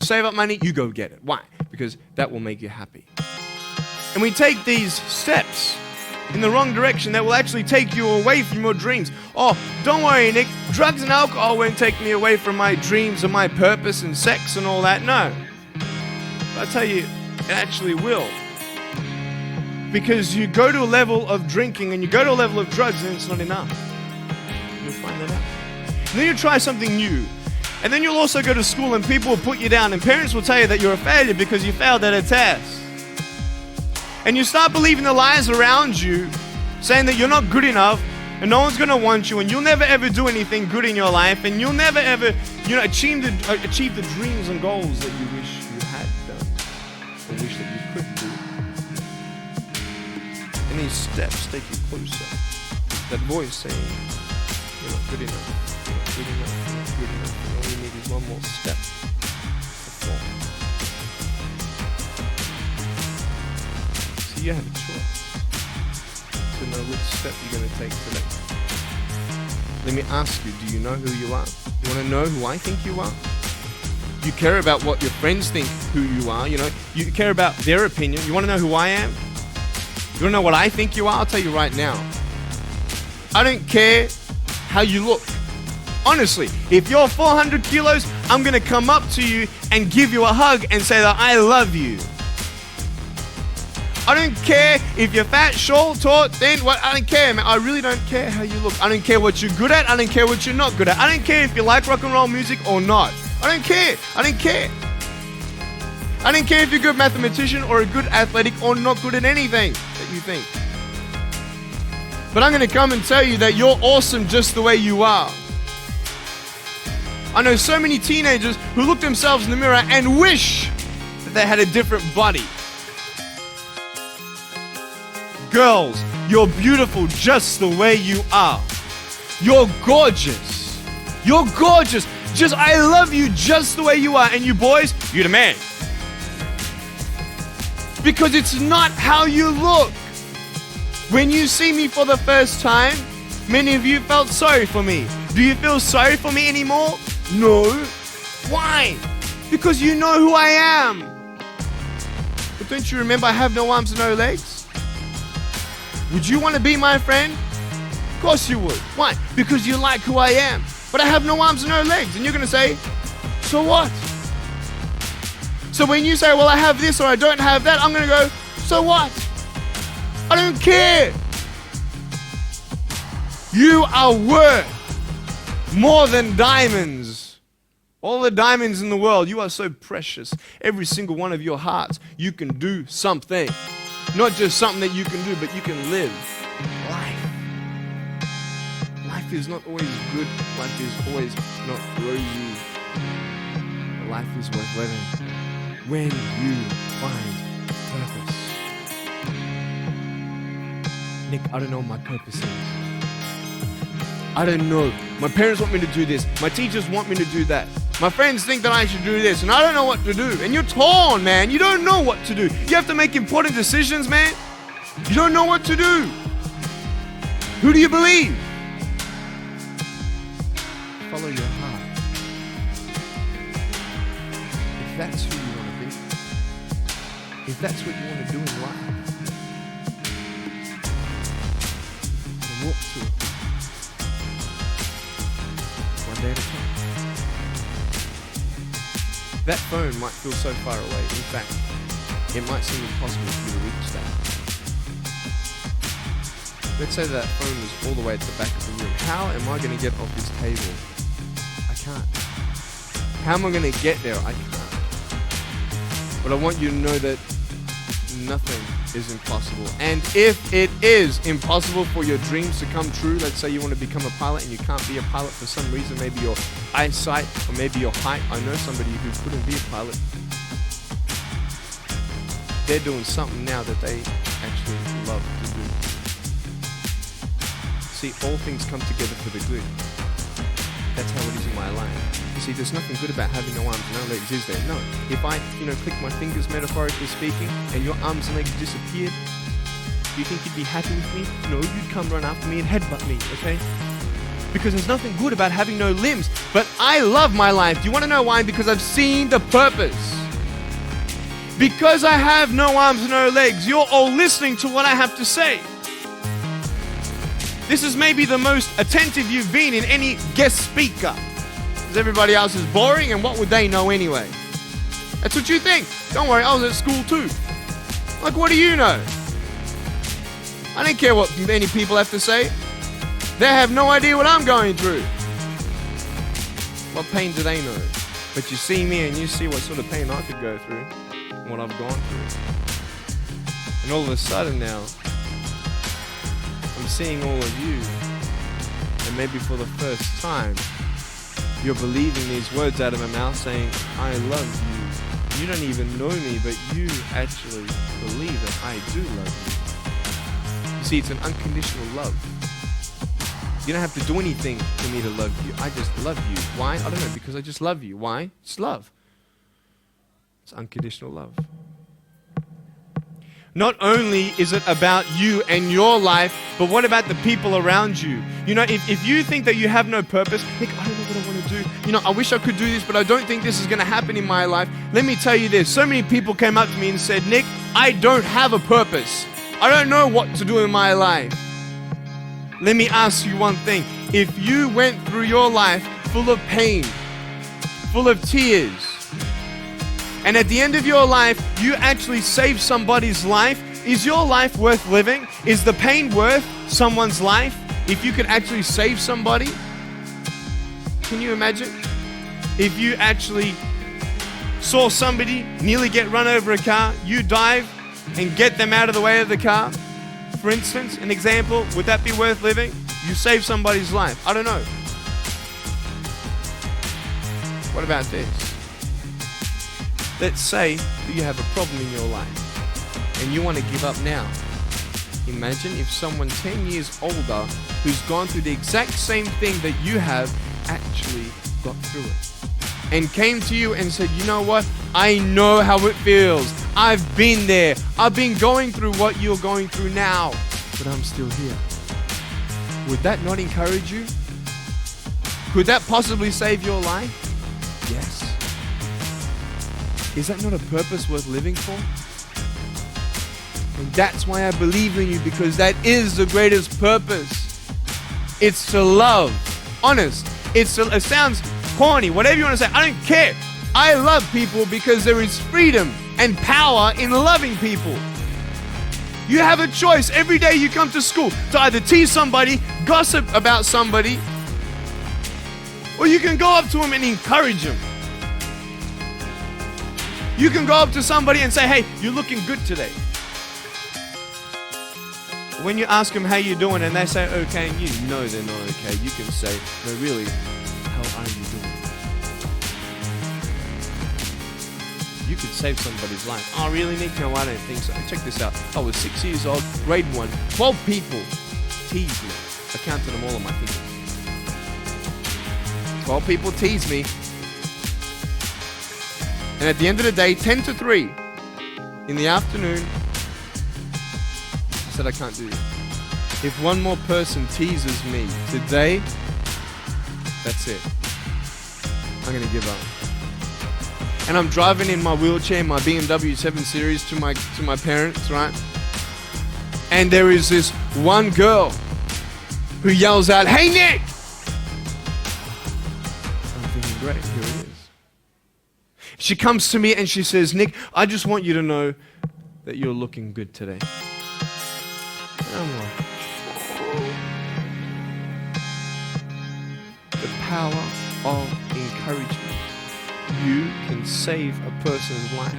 save up money, you go get it. Why? Because that will make you happy. And we take these steps in the wrong direction that will actually take you away from your dreams. Oh, don't worry, Nick. Drugs and alcohol won't take me away from my dreams and my purpose and sex and all that. No. But I tell you, it actually will. Because you go to a level of drinking and you go to a level of drugs and it's not enough. You'll find that out. And then you try something new. And then you'll also go to school and people will put you down and parents will tell you that you're a failure because you failed at a test. And you start believing the lies around you, saying that you're not good enough and no one's going to want you and you'll never ever do anything good in your life and you'll never ever, achieve the dreams and goals that you wish you had done or wish that you could do. And these steps take you closer. That voice saying, you're not good enough, you're not good enough, you're not good enough, and all you need is one more step to fall. So you have a choice to know which step you're going to take today. Let me ask you, do you know who you are? You want to know who I think you are? You care about what your friends think who you are, you care about their opinion. You want to know who I am? You want to know what I think you are? I'll tell you right now. I don't care how you look. Honestly, if you're 400 kilos, I'm going to come up to you and give you a hug and say that I love you. I don't care if you're fat, short, tall, thin, what, I don't care, man. I really don't care how you look. I don't care what you're good at. I don't care what you're not good at. I don't care if you like rock and roll music or not. I don't care. I don't care. I don't care if you're a good mathematician or a good athletic or not good at anything that you think. But I'm going to come and tell you that you're awesome just the way you are. I know so many teenagers who look themselves in the mirror and wish that they had a different body. Girls, you're beautiful just the way you are. You're gorgeous. You're gorgeous. I love you just the way you are. And you boys, you're the man. Because it's not how you look. When you see me for the first time, many of you felt sorry for me. Do you feel sorry for me anymore? No. Why? Because you know who I am. But don't you remember I have no arms and no legs? Would you want to be my friend? Of course you would. Why? Because you like who I am. But I have no arms and no legs. And you're going to say, so what? So when you say, well, I have this or I don't have that, I'm going to go, so what? I don't care. You are worth more than diamonds. All the diamonds in the world, you are so precious. Every single one of your hearts, you can do something. Not just something that you can do, but you can live life. Life is not always good. Life is always not rosy. But life is worth living when you find purpose. Nick, I don't know what my purpose is. I don't know. My parents want me to do this. My teachers want me to do that. My friends think that I should do this, and I don't know what to do. And you're torn, man. You don't know what to do. You have to make important decisions, man. You don't know what to do. Who do you believe? Follow your heart. If that's who you want to be, if that's what you want to do in life, then walk to it. One day at a time. That phone might feel so far away. In fact, it might seem impossible for you to reach that. Let's say that phone was all the way at the back of the room. How am I going to get off this table? I can't. How am I going to get there? I can't. But I want you to know that nothing is impossible. And if it is impossible for your dreams to come true, let's say you want to become a pilot and you can't be a pilot for some reason, maybe your eyesight or maybe your height. I know somebody who couldn't be a pilot. They're doing something now that they actually love to do. See, all things come together for the good. That's how it is in my life. You see, there's nothing good about having no arms and no legs, is there? No. If I, click my fingers, metaphorically speaking, and your arms and legs disappeared, do you think you'd be happy with me? No, you'd come run after me and headbutt me, okay? because there's nothing good about having no limbs. But I love my life. Do you want to know why? Because I've seen the purpose. Because I have no arms, no legs, you're all listening to what I have to say. This is maybe the most attentive you've been in any guest speaker. Because everybody else is boring, and what would they know anyway? That's what you think. Don't worry, I was at school too. Like, what do you know? I don't care what many people have to say. They have no idea what I'm going through. What pain do they know? But you see me and you see what sort of pain I could go through, what I've gone through. And all of a sudden now, I'm seeing all of you, and maybe for the first time, you're believing these words out of my mouth saying, I love you. You don't even know me, but you actually believe that I do love you. You see, it's an unconditional love. You don't have to do anything for me to love you. I just love you. Why? I don't know, because I just love you. Why? It's love. It's unconditional love. Not only is it about you and your life, but what about the people around you? You know, if you think that you have no purpose, Nick, I don't know what I want to do. You know, I wish I could do this, but I don't think this is going to happen in my life. Let me tell you this. So many people came up to me and said, Nick, I don't have a purpose. I don't know what to do in my life. Let me ask you one thing. If you went through your life full of pain, full of tears, and at the end of your life, you actually saved somebody's life, is your life worth living? Is the pain worth someone's life if you could actually save somebody? Can you imagine? If you actually saw somebody nearly get run over a car, you dive and get them out of the way of the car, for instance, an example, would that be worth living? You save somebody's life. I don't know. What about this? Let's say that you have a problem in your life and you want to give up now. Imagine if someone 10 years older who's gone through the exact same thing that you have actually got through it and came to you and said, you know what? I know how it feels. I've been there. I've been going through what you're going through now, but I'm still here. Would that not encourage you? Could that possibly save your life? Yes. Is that not a purpose worth living for? And that's why I believe in you, because that is the greatest purpose. It's to love. Honest. It sounds corny, whatever you want to say. I don't care. I love people because there is freedom and power in loving people. You have a choice every day you come to school to either tease somebody, gossip about somebody, or you can go up to them and encourage them. You can go up to somebody and say, hey, you're looking good today. When you ask them how you doing and they say okay, and you know they're not okay, you can say, no, really, how are you doing? You could save somebody's life. Oh, really, Nick? No, I don't think so. Check this out. I was 6 years old, grade 1. 12 people teased me. I counted them all on my fingers. 12 people teased me. And at the end of the day, 10 to 3 in the afternoon, I said, I can't do this. If one more person teases me today, that's it. I'm going to give up. And I'm driving in my wheelchair, my BMW 7 Series to my parents, right? And there is this one girl who yells out, hey, Nick! I'm thinking, great, here it is. She comes to me and she says, Nick, I just want you to know that you're looking good today. And I'm like, the power of encouragement. You can save a person's life.